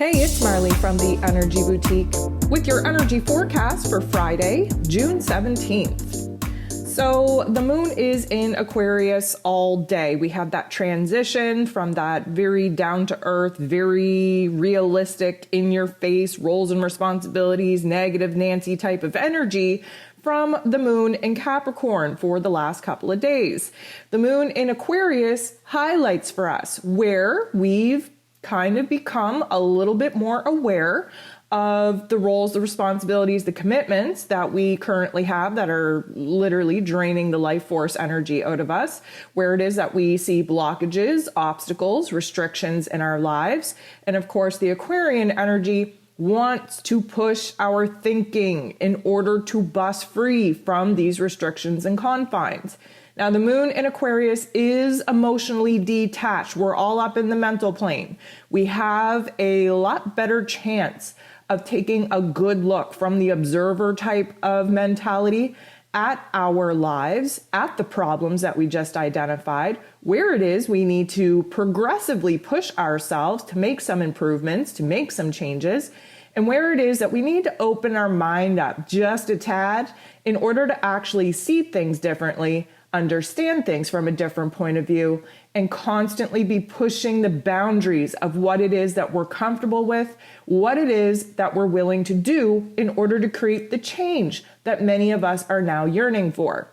Hey, it's Marley from the Energy Boutique with your energy forecast for Friday, June 17th. So the moon is in Aquarius all day. We have that transition from that very down to earth, very realistic, in your face, roles and responsibilities, negative Nancy type of energy from the moon in Capricorn for the last couple of days. The moon in Aquarius highlights for us where we've kind of become a little bit more aware of the roles, the responsibilities, the commitments that we currently have that are literally draining the life force energy out of us, where it is that we see blockages, obstacles, restrictions in our lives. And of course, the Aquarian energy wants to push our thinking in order to bust free from these restrictions and confines. Now, the moon in Aquarius is emotionally detached. We're all up in the mental plane. We have a lot better chance of taking a good look from the observer type of mentality at our lives, at the problems that we just identified, where it is we need to progressively push ourselves to make some improvements, to make some changes, and where it is that we need to open our mind up just a tad in order to actually see things differently, understand things from a different point of view, and constantly be pushing the boundaries of what it is that we're comfortable with, what it is that we're willing to do in order to create the change that many of us are now yearning for.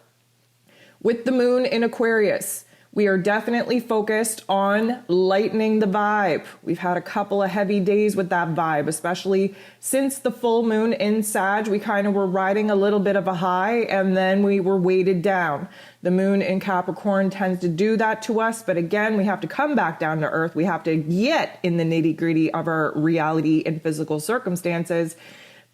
With the moon in Aquarius, we are definitely focused on lightening the vibe. We've had a couple of heavy days with that vibe, especially since the full moon in Sag. We kind of were riding a little bit of a high and then we were weighted down. The moon in Capricorn tends to do that to us, but again, we have to come back down to earth. We have to get in the nitty-gritty of our reality and physical circumstances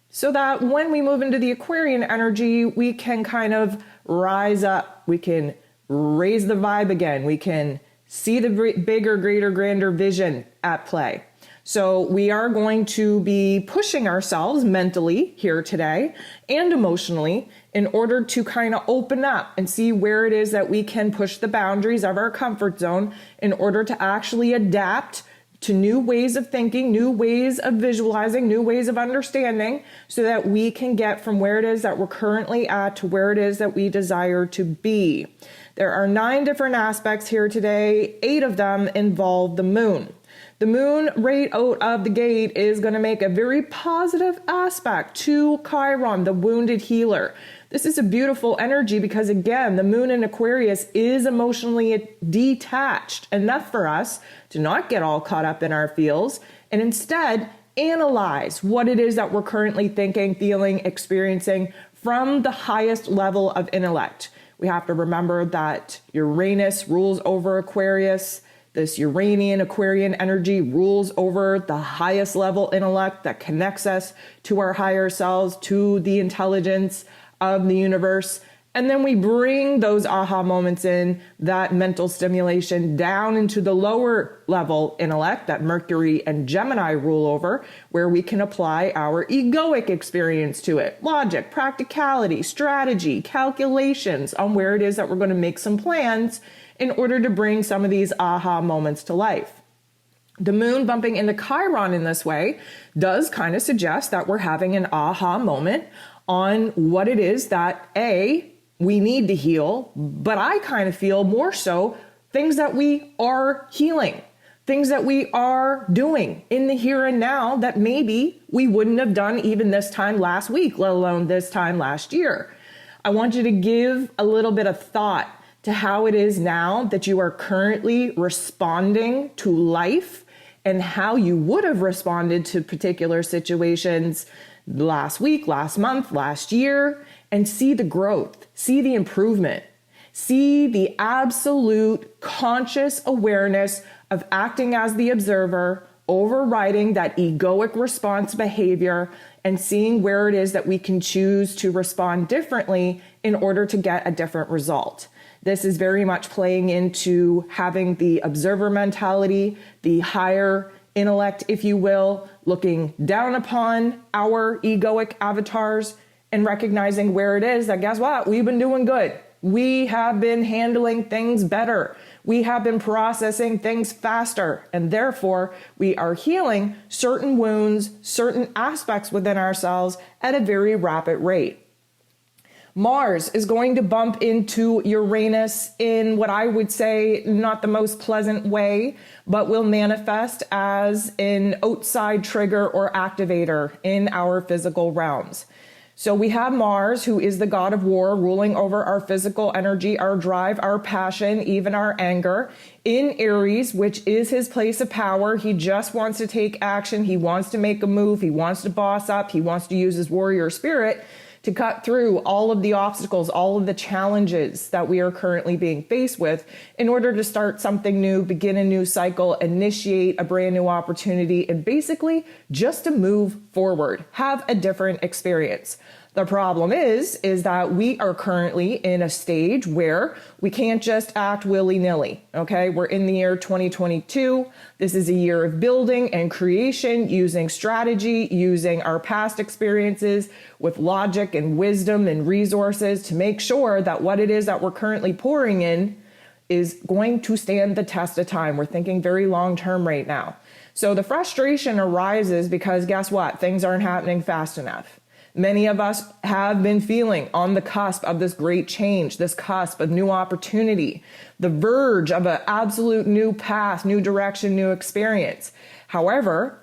so that when we move into the Aquarian energy, we can kind of rise up. We can raise the vibe again. We can see the bigger, greater, grander vision at play. So we are going to be pushing ourselves mentally here today and emotionally in order to kind of open up and see where it is that we can push the boundaries of our comfort zone in order to actually adapt to new ways of thinking, new ways of visualizing, new ways of understanding, so that we can get from where it is that we're currently at to where it is that we desire to be. There are 9 different aspects here today. 8 of them involve the moon. The moon right out of the gate is going to make a very positive aspect to Chiron, the wounded healer. This is a beautiful energy because, again, the moon in Aquarius is emotionally detached enough for us to not get all caught up in our feels and instead analyze what it is that we're currently thinking, feeling, experiencing from the highest level of intellect. We have to remember that Uranus rules over Aquarius. This Uranian Aquarian energy rules over the highest level intellect that connects us to our higher selves, to the intelligence of the universe. And then we bring those aha moments in, that mental stimulation down into the lower level intellect that Mercury and Gemini rule over, where we can apply our egoic experience to it. Logic, practicality, strategy, calculations on where it is that we're going to make some plans in order to bring some of these aha moments to life. The moon bumping into Chiron in this way does kind of suggest that we're having an aha moment on what it is that we need to heal, but I kind of feel more so things that we are healing, things that we are doing in the here and now that maybe we wouldn't have done even this time last week, let alone this time last year. I want you to give a little bit of thought to how it is now that you are currently responding to life and how you would have responded to particular situations last week, last month, last year, and see the growth, see the improvement, see the absolute conscious awareness of acting as the observer, overriding that egoic response behavior, and seeing where it is that we can choose to respond differently in order to get a different result. This is very much playing into having the observer mentality, the higher intellect, if you will, looking down upon our egoic avatars and recognizing where it is that, guess what, we've been doing good. We have been handling things better. We have been processing things faster, and therefore we are healing certain wounds, certain aspects within ourselves at a very rapid rate. Mars is going to bump into Uranus in what I would say not the most pleasant way, but will manifest as an outside trigger or activator in our physical realms. So we have Mars, who is the god of war, ruling over our physical energy, our drive, our passion, even our anger, in Aries, which is his place of power. He just wants to take action. He wants to make a move. He wants to boss up. He wants to use his warrior spirit to cut through all of the obstacles, all of the challenges that we are currently being faced with in order to start something new, begin a new cycle, initiate a brand new opportunity, and basically just to move forward, have a different experience. The problem is that we are currently in a stage where we can't just act willy-nilly, okay? We're in the year 2022. This is a year of building and creation, using strategy, using our past experiences with logic and wisdom and resources to make sure that what it is that we're currently pouring in is going to stand the test of time. We're thinking very long-term right now. So the frustration arises because guess what? Things aren't happening fast enough. Many of us have been feeling on the cusp of this great change, this cusp of new opportunity, the verge of an absolute new path, new direction, new experience. However,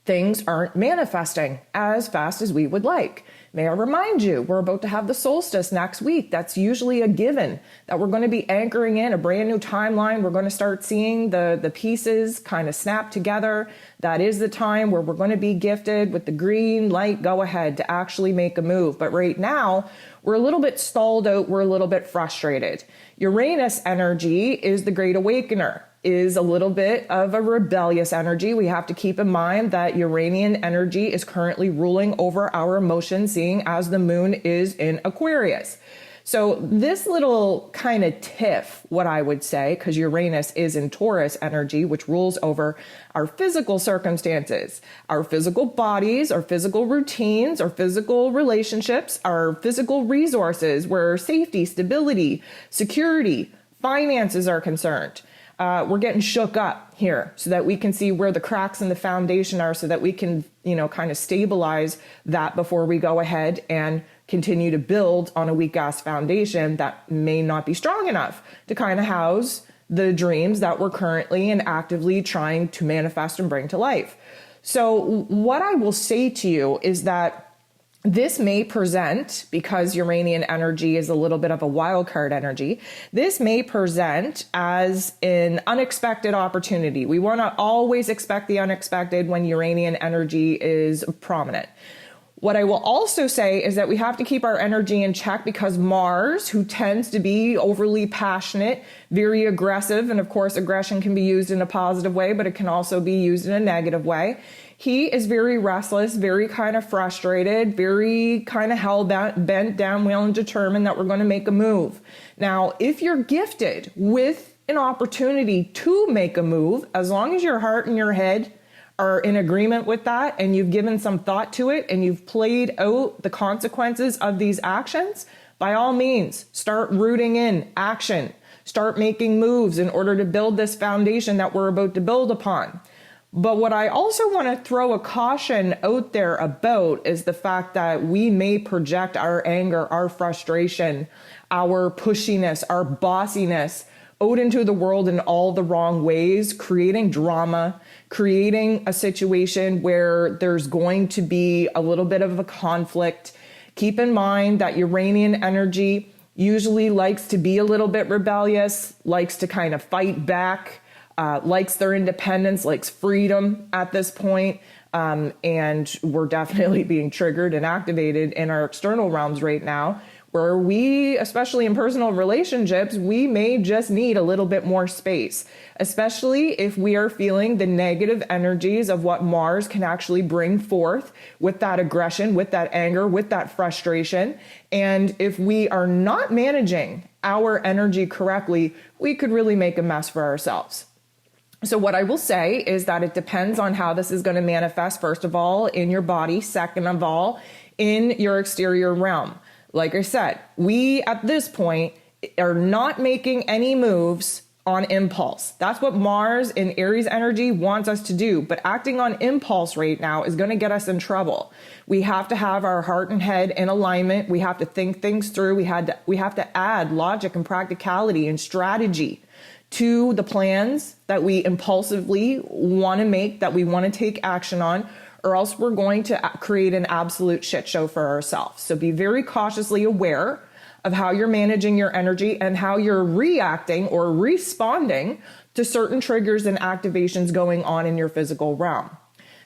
things aren't manifesting as fast as we would like. May I remind you, we're about to have the solstice next week. That's usually a given that we're going to be anchoring in a brand new timeline. We're going to start seeing the pieces kind of snap together. That is the time where we're going to be gifted with the green light go ahead to actually make a move. But right now, we're a little bit stalled out. We're a little bit frustrated. Uranus energy is the great awakener, is a little bit of a rebellious energy. We have to keep in mind that Uranian energy is currently ruling over our emotions, seeing as the moon is in Aquarius. So this little kind of tiff, what I would say, because Uranus is in Taurus energy, which rules over our physical circumstances, our physical bodies, our physical routines, our physical relationships, our physical resources, where safety, stability, security, finances are concerned. We're getting shook up here so that we can see where the cracks in the foundation are so that we can, kind of stabilize that before we go ahead and continue to build on a weak ass foundation that may not be strong enough to kind of house the dreams that we're currently and actively trying to manifest and bring to life. So what I will say to you is that this may present, because Uranian energy is a little bit of a wild card energy, this may present as an unexpected opportunity. We want to always expect the unexpected when Uranian energy is prominent. What I will also say is that we have to keep our energy in check because Mars, who tends to be overly passionate, very aggressive, and of course aggression can be used in a positive way, but it can also be used in a negative way. He is very restless, very kind of frustrated, very kind of bent down, well, and determined that we're going to make a move. Now, if you're gifted with an opportunity to make a move, as long as your heart and your head are in agreement with that and you've given some thought to it and you've played out the consequences of these actions, by all means, start rooting in action. Start making moves in order to build this foundation that we're about to build upon. But what I also want to throw a caution out there about is the fact that we may project our anger, our frustration, our pushiness, our bossiness out into the world in all the wrong ways, creating drama, creating a situation where there's going to be a little bit of a conflict. Keep in mind that Uranian energy usually likes to be a little bit rebellious, likes to kind of fight back, likes their independence, likes freedom at this point. And we're definitely being triggered and activated in our external realms right now, where we, especially in personal relationships, we may just need a little bit more space, especially if we are feeling the negative energies of what Mars can actually bring forth with that aggression, with that anger, with that frustration. And if we are not managing our energy correctly, we could really make a mess for ourselves. So what I will say is that it depends on how this is going to manifest, first of all, in your body, second of all, in your exterior realm. Like I said, we at this point are not making any moves on impulse. That's what Mars in Aries energy wants us to do. But acting on impulse right now is going to get us in trouble. We have to have our heart and head in alignment. We have to think things through. We have to add logic and practicality and strategy to the plans that we impulsively want to make, that we want to take action on, or else we're going to create an absolute shit show for ourselves. So be very cautiously aware of how you're managing your energy and how you're reacting or responding to certain triggers and activations going on in your physical realm.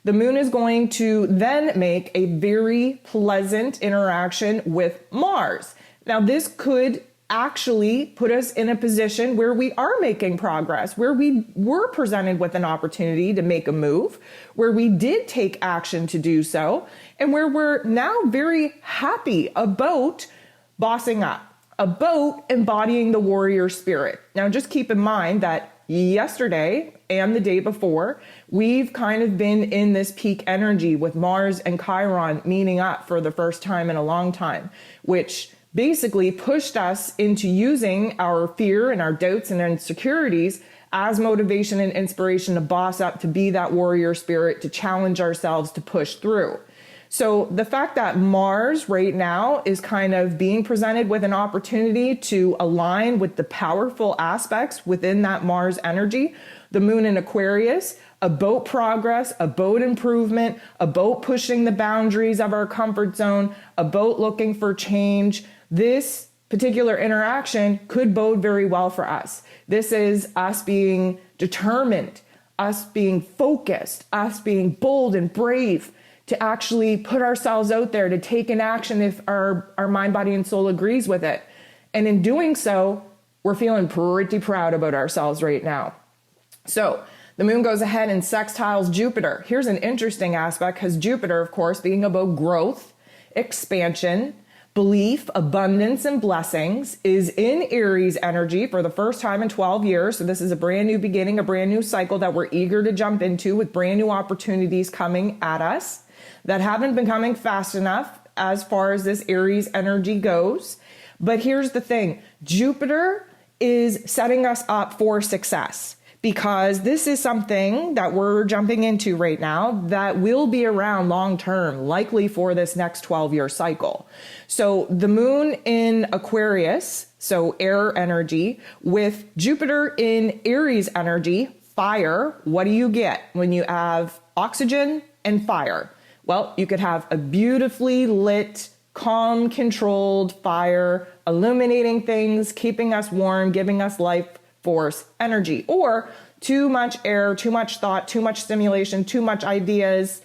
The moon is going to then make a very pleasant interaction with Mars. Now, this could actually put us in a position where we are making progress, where we were presented with an opportunity to make a move, where we did take action to do so, and where we're now very happy about bossing up, about embodying the warrior spirit. Now, just keep in mind that yesterday and the day before, we've kind of been in this peak energy with Mars and Chiron meeting up for the first time in a long time, which basically pushed us into using our fear and our doubts and insecurities as motivation and inspiration to boss up, to be that warrior spirit, to challenge ourselves, to push through. So the fact that Mars right now is kind of being presented with an opportunity to align with the powerful aspects within that Mars energy, the moon in Aquarius, about progress, about improvement, about pushing the boundaries of our comfort zone, about looking for change, this particular interaction could bode very well for us. This is us being determined, us being focused, us being bold and brave, to actually put ourselves out there, to take an action if our mind, body, and soul agrees with it. And in doing so, we're feeling pretty proud about ourselves right now. So the moon goes ahead and sextiles Jupiter. Here's an interesting aspect, because Jupiter, of course, being about growth, expansion, belief, abundance, and blessings, is in Aries energy for the first time in 12 years. So this is a brand new beginning, a brand new cycle that we're eager to jump into, with brand new opportunities coming at us that haven't been coming fast enough as far as this Aries energy goes. But here's the thing, Jupiter is setting us up for success, because this is something that we're jumping into right now that will be around long term, likely for this next 12-year cycle. So the moon in Aquarius, so air energy, with Jupiter in Aries energy, fire, what do you get when you have oxygen and fire? Well, you could have a beautifully lit, calm, controlled fire, illuminating things, keeping us warm, giving us life force energy, or too much air, too much thought, too much stimulation, too much ideas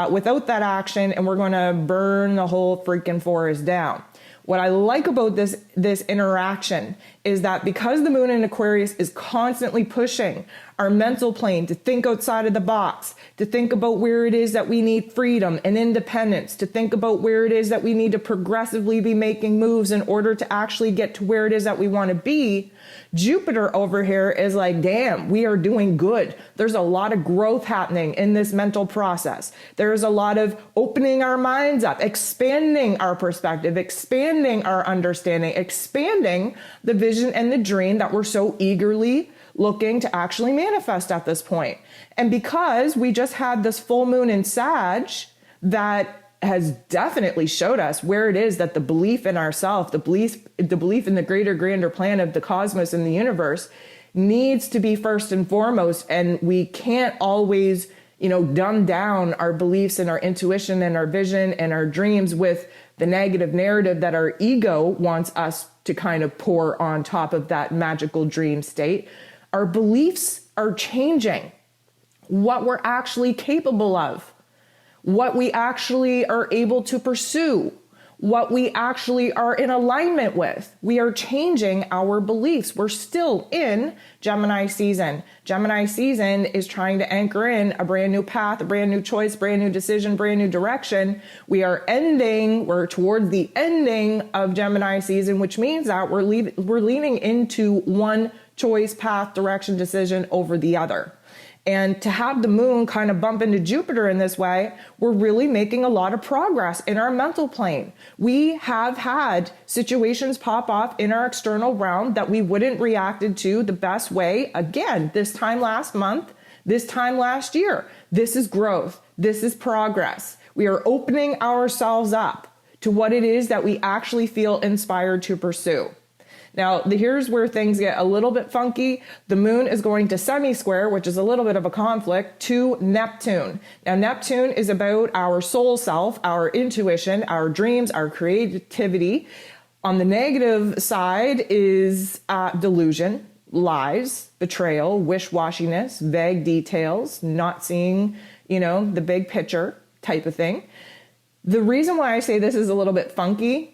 without that action, and we're going to burn the whole freaking forest down. What I like about this interaction is that because the moon in Aquarius is constantly pushing our mental plane to think outside of the box, to think about where it is that we need freedom and independence, to think about where it is that we need to progressively be making moves in order to actually get to where it is that we want to be, Jupiter over here is like, damn, we are doing good. There's a lot of growth happening in this mental process. There's a lot of opening our minds up, expanding our perspective, expanding our understanding, expanding the vision and the dream that we're so eagerly looking to actually manifest at this point. And because we just had this full moon in Sag that has definitely showed us where it is that the belief in ourself, the belief in the greater, grander plan of the cosmos and the universe needs to be first and foremost. And we can't always, dumb down our beliefs and our intuition and our vision and our dreams with the negative narrative that our ego wants us to kind of pour on top of that magical dream state. Our beliefs are changing what we're actually capable of, what we actually are able to pursue, what we actually are in alignment with. We are changing our beliefs. We're still in Gemini season. Gemini season is trying to anchor in a brand new path, a brand new choice, brand new decision, brand new direction. We're towards the ending of Gemini season, which means that we're leaning into one choice, path, direction, decision over the other. And to have the moon kind of bump into Jupiter in this way, we're really making a lot of progress in our mental plane. We have had situations pop off in our external realm that we wouldn't reacted to the best way. Again, this time last month, this time last year. This is growth. This is progress. We are opening ourselves up to what it is that we actually feel inspired to pursue. Now, here's where things get a little bit funky. The moon is going to semi-square, which is a little bit of a conflict, to Neptune. Now, Neptune is about our soul self, our intuition, our dreams, our creativity. On the negative side is delusion, lies, betrayal, wish-washiness, vague details, not seeing, the big picture type of thing. The reason why I say this is a little bit funky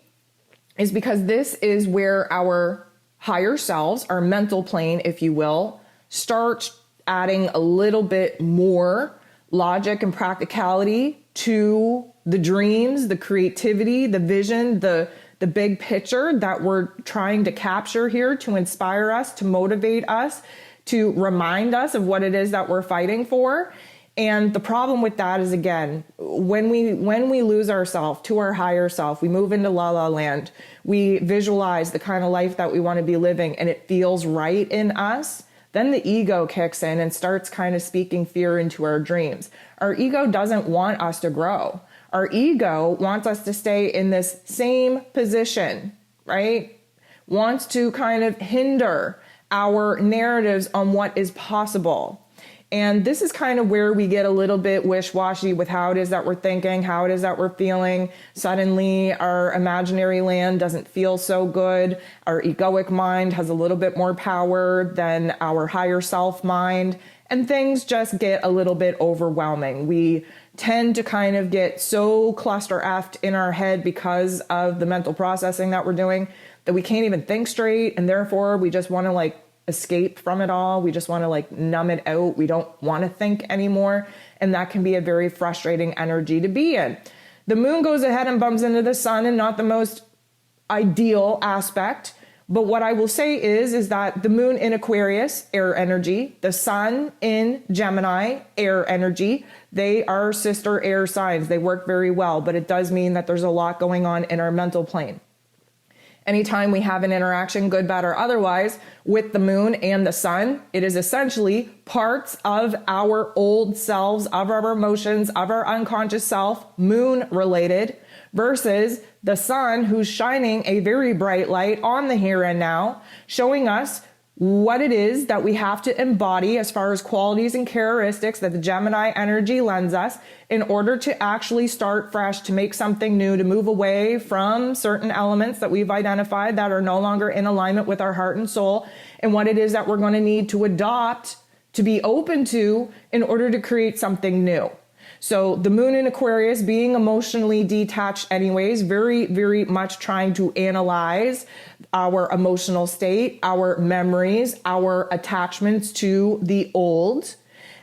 is because this is where our higher selves, our mental plane, if you will, start adding a little bit more logic and practicality to the dreams, the creativity, the vision, the big picture that we're trying to capture here to inspire us, to motivate us, to remind us of what it is that we're fighting for. And the problem with that is, again, when we lose ourselves to our higher self, we move into la la land, we visualize the kind of life that we want to be living and it feels right in us, then the ego kicks in and starts kind of speaking fear into our dreams. Our ego doesn't want us to grow. Our ego wants us to stay in this same position, right? Wants to kind of hinder our narratives on what is possible. And this is kind of where we get a little bit wish-washy with how it is that we're thinking, how it is that we're feeling. Suddenly, our imaginary land doesn't feel so good. Our egoic mind has a little bit more power than our higher self mind. And things just get a little bit overwhelming. We tend to kind of get so cluster-effed in our head because of the mental processing that we're doing that we can't even think straight. And therefore, we just want to escape from it all. We just want to numb it out. We don't want to think anymore. And that can be a very frustrating energy to be in. The moon goes ahead and bumps into the sun, and not the most ideal aspect. But what I will say is that the moon in Aquarius, air energy, the sun in Gemini, air energy, they are sister air signs. They work very well, but it does mean that there's a lot going on in our mental plane. Anytime we have an interaction, good, bad, or otherwise, with the moon and the sun, it is essentially parts of our old selves, of our emotions, of our unconscious self, moon related, versus the sun who's shining a very bright light on the here and now, showing us what it is that we have to embody as far as qualities and characteristics that the Gemini energy lends us in order to actually start fresh, to make something new, to move away from certain elements that we've identified that are no longer in alignment with our heart and soul, and what it is that we're going to need to adopt, to be open to in order to create something new. So the moon in Aquarius, being emotionally detached anyways, very, very much trying to analyze our emotional state, our memories, our attachments to the old.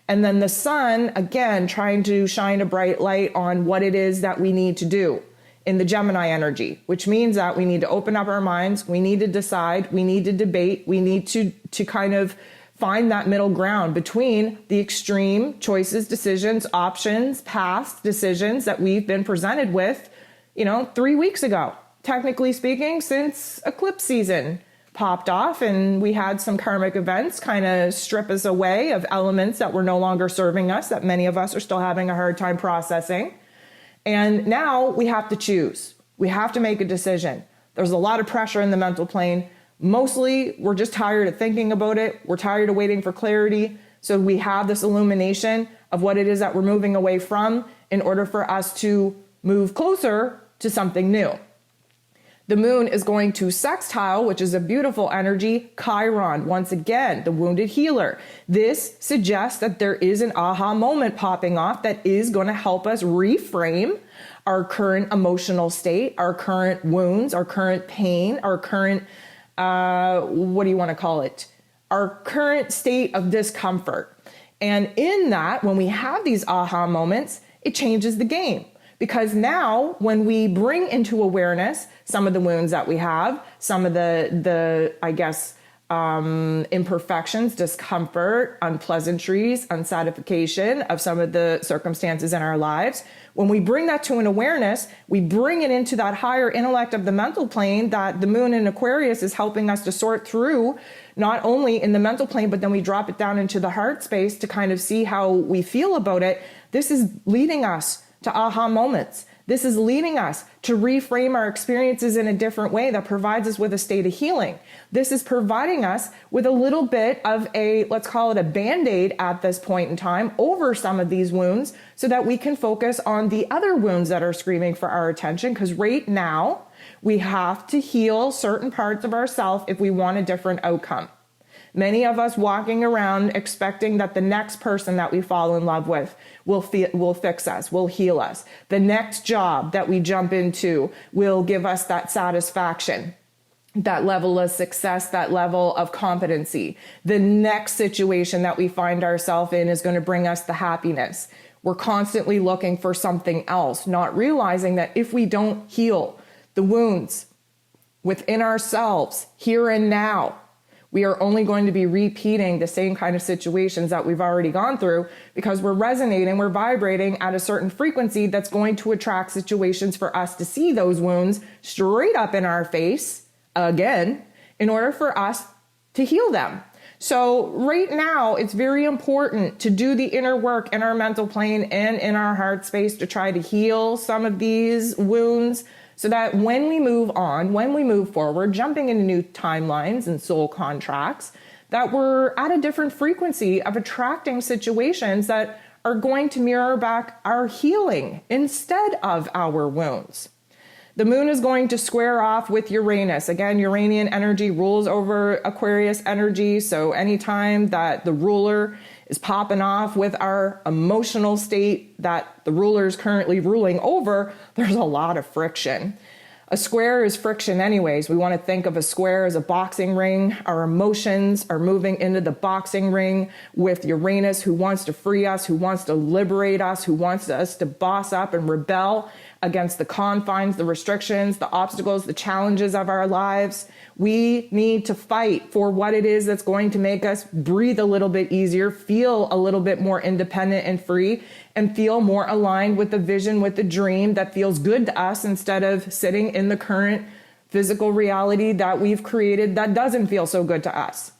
And then the sun, again, trying to shine a bright light on what it is that we need to do in the Gemini energy, which means that we need to open up our minds, we need to decide, we need to debate, we need to kind of find that middle ground between the extreme choices, decisions, options, past decisions that we've been presented with, 3 weeks ago, technically speaking, since eclipse season popped off and we had some karmic events kind of strip us away of elements that were no longer serving us, that many of us are still having a hard time processing. And now we have to choose. We have to make a decision. There's a lot of pressure in the mental plane. Mostly, we're just tired of thinking about it. We're tired of waiting for clarity. So we have this illumination of what it is that we're moving away from in order for us to move closer to something new. The moon is going to sextile, which is a beautiful energy, Chiron. Once again, the wounded healer. This suggests that there is an aha moment popping off that is going to help us reframe our current emotional state, our current wounds, our current pain, our current what do you want to call it? Our current state of discomfort. And in that, when we have these aha moments, it changes the game. Because now when we bring into awareness some of the wounds that we have, some of the imperfections, discomfort, unpleasantries, unsatisfaction of some of the circumstances in our lives. When we bring that to an awareness, we bring it into that higher intellect of the mental plane that the moon in Aquarius is helping us to sort through, not only in the mental plane, but then we drop it down into the heart space to kind of see how we feel about it. This is leading us to aha moments. This is leading us to reframe our experiences in a different way that provides us with a state of healing. This is providing us with a little bit of a, let's call it a Band-Aid at this point in time over some of these wounds so that we can focus on the other wounds that are screaming for our attention. Because right now we have to heal certain parts of ourselves if we want a different outcome. Many of us walking around expecting that the next person that we fall in love with will fix us, will heal us. The next job that we jump into will give us that satisfaction, that level of success, that level of competency. The next situation that we find ourselves in is going to bring us the happiness. We're constantly looking for something else, not realizing that if we don't heal the wounds within ourselves here and now, we are only going to be repeating the same kind of situations that we've already gone through because we're resonating, we're vibrating at a certain frequency that's going to attract situations for us to see those wounds straight up in our face again in order for us to heal them. So right now, it's very important to do the inner work in our mental plane and in our heart space to try to heal some of these wounds, so that when we move on, when we move forward, jumping into new timelines and soul contracts, that we're at a different frequency of attracting situations that are going to mirror back our healing instead of our wounds. The moon is going to square off with Uranus. Again, Uranian energy rules over Aquarius energy. So anytime that the ruler is popping off with our emotional state that the ruler is currently ruling over, there's a lot of friction. A square is friction anyways. We want to think of a square as a boxing ring. Our emotions are moving into the boxing ring with Uranus, who wants to free us, who wants to liberate us, who wants us to boss up and rebel against the confines, the restrictions, the obstacles, the challenges of our lives. We need to fight for what it is that's going to make us breathe a little bit easier, feel a little bit more independent and free, and feel more aligned with the vision, with the dream that feels good to us instead of sitting in the current physical reality that we've created that doesn't feel so good to us.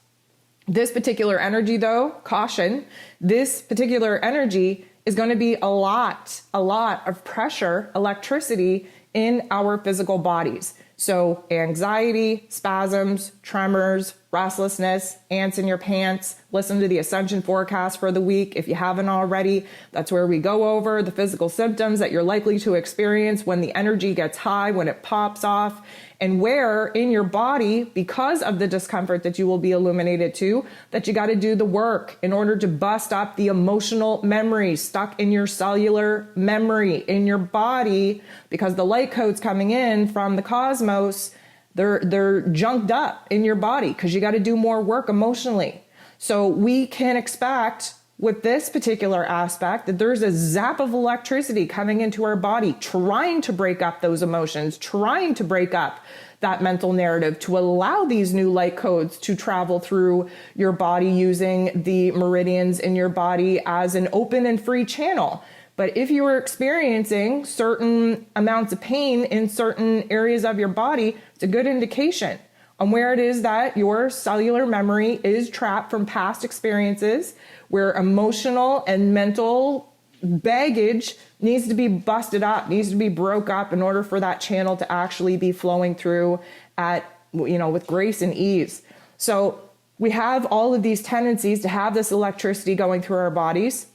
This particular energy, though, caution, this particular energy is going to be a lot of pressure, electricity in our physical bodies. So anxiety, spasms, tremors, restlessness, ants in your pants. Listen to the ascension forecast for the week if you haven't already. That's where we go over the physical symptoms that you're likely to experience when the energy gets high, when it pops off, and where in your body, because of the discomfort that you will be illuminated to, that you got to do the work in order to bust up the emotional memory stuck in your cellular memory in your body, because the light codes coming in from the cosmos, they're junked up in your body because you got to do more work emotionally. So we can expect with this particular aspect that there's a zap of electricity coming into our body, trying to break up those emotions, trying to break up that mental narrative to allow these new light codes to travel through your body using the meridians in your body as an open and free channel. But if you are experiencing certain amounts of pain in certain areas of your body, it's a good indication on where it is that your cellular memory is trapped from past experiences, where emotional and mental baggage needs to be busted up, needs to be broke up in order for that channel to actually be flowing through with grace and ease. So we have all of these tendencies to have this electricity going through our bodies.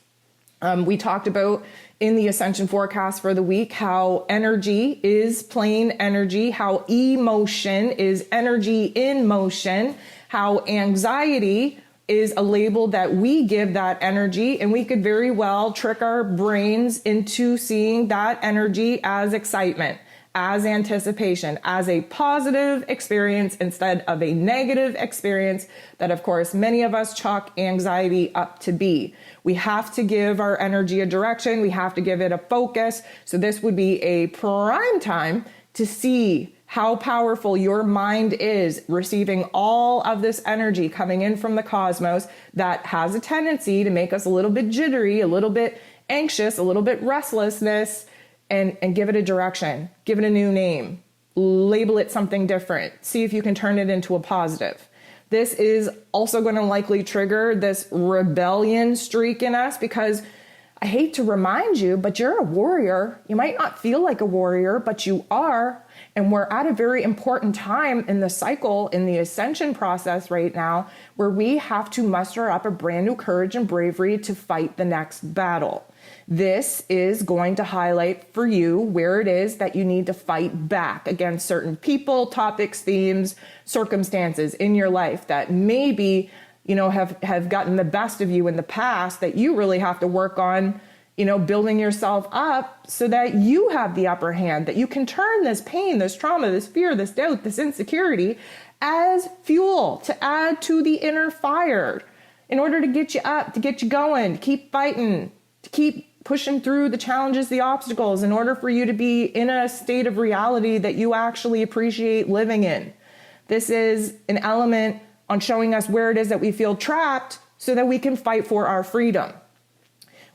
We talked about in the Ascension forecast for the week how energy is plain energy, how emotion is energy in motion, how anxiety is a label that we give that energy, and we could very well trick our brains into seeing that energy as excitement, as anticipation, as a positive experience instead of a negative experience that, of course, many of us chalk anxiety up to be. We have to give our energy a direction. We have to give it a focus. So this would be a prime time to see how powerful your mind is receiving all of this energy coming in from the cosmos that has a tendency to make us a little bit jittery, a little bit anxious, a little bit restlessness, and give it a direction, give it a new name, label it something different, see if you can turn it into a positive. This is also going to likely trigger this rebellion streak in us, because I hate to remind you, but you're a warrior. You might not feel like a warrior, but you are. And we're at a very important time in the cycle, in the ascension process right now, where we have to muster up a brand new courage and bravery to fight the next battle. This is going to highlight for you where it is that you need to fight back against certain people, topics, themes, circumstances in your life that maybe, have gotten the best of you in the past, that you really have to work on, building yourself up so that you have the upper hand, that you can turn this pain, this trauma, this fear, this doubt, this insecurity as fuel to add to the inner fire in order to get you up, to get you going, to keep fighting, to keep pushing through the challenges, the obstacles, in order for you to be in a state of reality that you actually appreciate living in. This is an element on showing us where it is that we feel trapped so that we can fight for our freedom.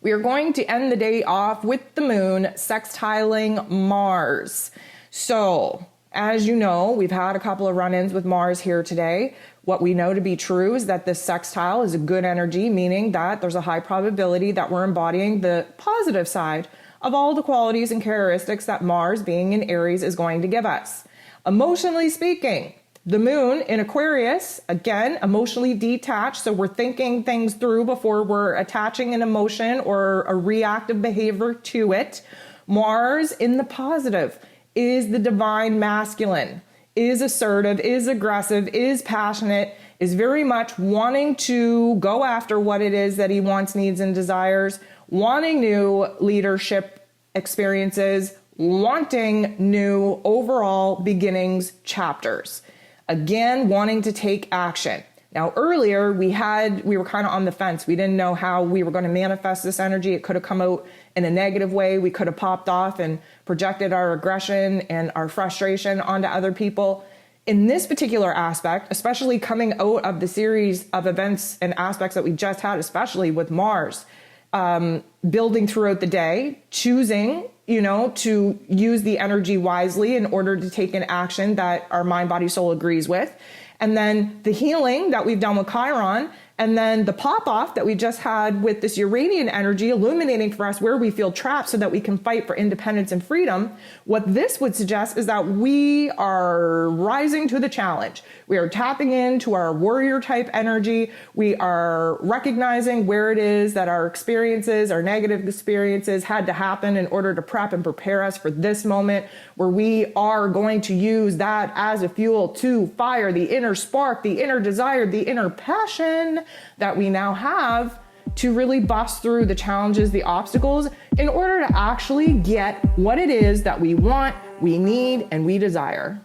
We are going to end the day off with the moon sextiling Mars. So, as you know, we've had a couple of run-ins with Mars here today. What we know to be true is that this sextile is a good energy, meaning that there's a high probability that we're embodying the positive side of all the qualities and characteristics that Mars, being in Aries, is going to give us. Emotionally speaking, the moon in Aquarius, again, emotionally detached, so we're thinking things through before we're attaching an emotion or a reactive behavior to it. Mars in the positive is the divine masculine, is assertive, is aggressive, is passionate, is very much wanting to go after what it is that he wants, needs, and desires, wanting new leadership experiences, wanting new overall beginnings chapters. Again, wanting to take action. Now, earlier we were kind of on the fence. We didn't know how we were going to manifest this energy. It could have come out in a negative way. We could have popped off and projected our aggression and our frustration onto other people. In this particular aspect, especially coming out of the series of events and aspects that we just had, especially with Mars, building throughout the day, choosing, to use the energy wisely in order to take an action that our mind, body, soul agrees with. And then the healing that we've done with Chiron, and then the pop-off that we just had with this Uranian energy illuminating for us where we feel trapped so that we can fight for independence and freedom. What this would suggest is that we are rising to the challenge. We are tapping into our warrior type energy. We are recognizing where it is that our experiences, our negative experiences had to happen in order to prep and prepare us for this moment where we are going to use that as a fuel to fire the inner spark, the inner desire, the inner passion that we now have to really bust through the challenges, the obstacles, in order to actually get what it is that we want, we need, and we desire.